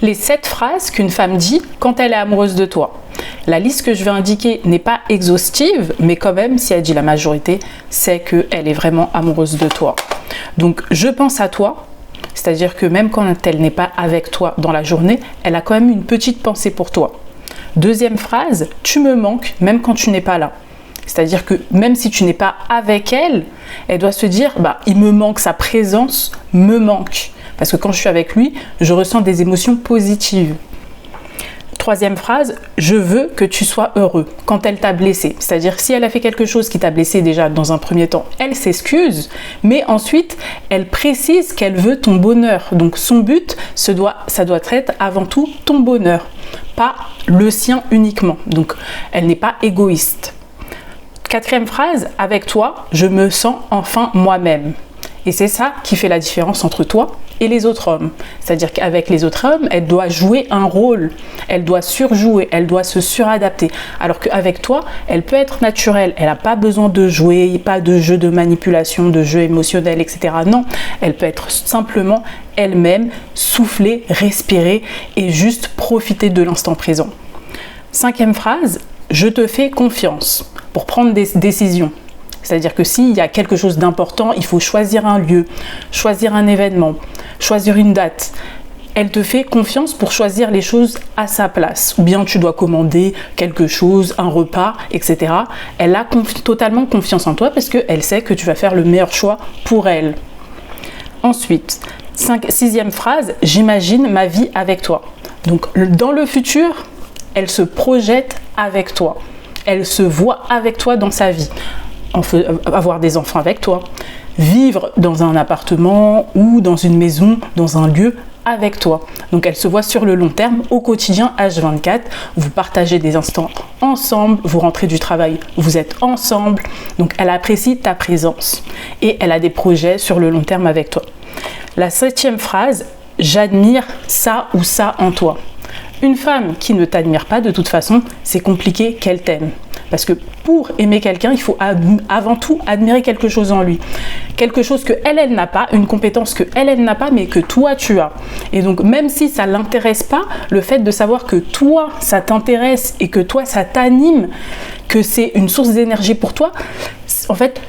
Les 7 phrases qu'une femme dit quand elle est amoureuse de toi. La liste que je vais indiquer n'est pas exhaustive, mais quand même, si elle dit la majorité, c'est qu'elle est vraiment amoureuse de toi. Donc, je pense à toi, c'est-à-dire que même quand elle n'est pas avec toi dans la journée, elle a quand même une petite pensée pour toi. Deuxième phrase, tu me manques même quand tu n'es pas là. C'est-à-dire que même si tu n'es pas avec elle, elle doit se dire, il me manque, sa présence me manque. Parce que quand je suis avec lui, je ressens des émotions positives. Troisième phrase, je veux que tu sois heureux quand elle t'a blessé. C'est-à-dire si elle a fait quelque chose qui t'a blessé déjà dans un premier temps, elle s'excuse, mais ensuite elle précise qu'elle veut ton bonheur. Donc son but, ça doit être avant tout ton bonheur, pas le sien uniquement. Donc elle n'est pas égoïste. Quatrième phrase, avec toi, je me sens enfin moi-même. Et c'est ça qui fait la différence entre toi et les autres hommes. C'est-à-dire qu'avec les autres hommes, elle doit jouer un rôle, elle doit surjouer, elle doit se suradapter. Alors qu'avec toi, elle peut être naturelle, elle n'a pas besoin de jouer, pas de jeu de manipulation, de jeu émotionnel, etc. Non, elle peut être simplement elle-même, souffler, respirer et juste profiter de l'instant présent. Cinquième phrase, je te fais confiance pour prendre des décisions. C'est-à-dire que s'il y a quelque chose d'important, il faut choisir un lieu, choisir un événement, choisir une date. Elle te fait confiance pour choisir les choses à sa place. Ou bien tu dois commander quelque chose, un repas, etc. Elle a totalement confiance en toi parce qu'elle sait que tu vas faire le meilleur choix pour elle. Ensuite, sixième phrase, j'imagine ma vie avec toi. Donc dans le futur, elle se projette avec toi. Elle se voit avec toi dans sa vie. Avoir des enfants avec toi, vivre dans un appartement ou dans une maison, dans un lieu avec toi. Donc elle se voit sur le long terme, au quotidien, H24, vous partagez des instants ensemble, vous rentrez du travail, vous êtes ensemble, donc elle apprécie ta présence et elle a des projets sur le long terme avec toi. La septième phrase, j'admire ça ou ça en toi. Une femme qui ne t'admire pas, de toute façon, c'est compliqué qu'elle t'aime. Parce que pour aimer quelqu'un, il faut avant tout admirer quelque chose en lui. Quelque chose que elle n'a pas, une compétence que elle n'a pas, mais que toi, tu as. Et donc, même si ça ne l'intéresse pas, le fait de savoir que toi, ça t'intéresse et que toi, ça t'anime, que c'est une source d'énergie pour toi, en fait,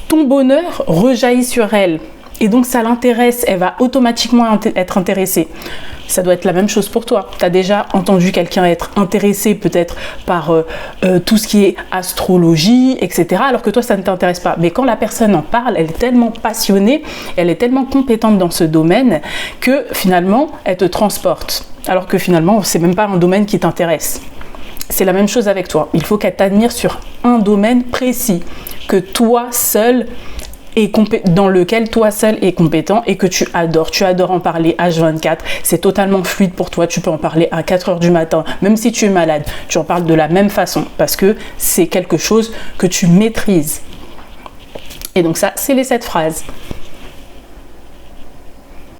ton bonheur rejaillit sur elle. Et donc, ça l'intéresse, elle va automatiquement être intéressée. Ça doit être la même chose pour toi. Tu as déjà entendu quelqu'un être intéressé peut-être par tout ce qui est astrologie, etc. Alors que toi, ça ne t'intéresse pas. Mais quand la personne en parle, elle est tellement passionnée, elle est tellement compétente dans ce domaine que finalement, elle te transporte. Alors que finalement, c'est même pas un domaine qui t'intéresse. C'est la même chose avec toi. Il faut qu'elle t'admire sur un domaine précis que toi seul dans lequel toi seul es compétent et que tu adores. Tu adores en parler H24, c'est totalement fluide pour toi, tu peux en parler à 4h du matin, même si tu es malade, tu en parles de la même façon parce que c'est quelque chose que tu maîtrises. Et donc ça, c'est les 7 phrases.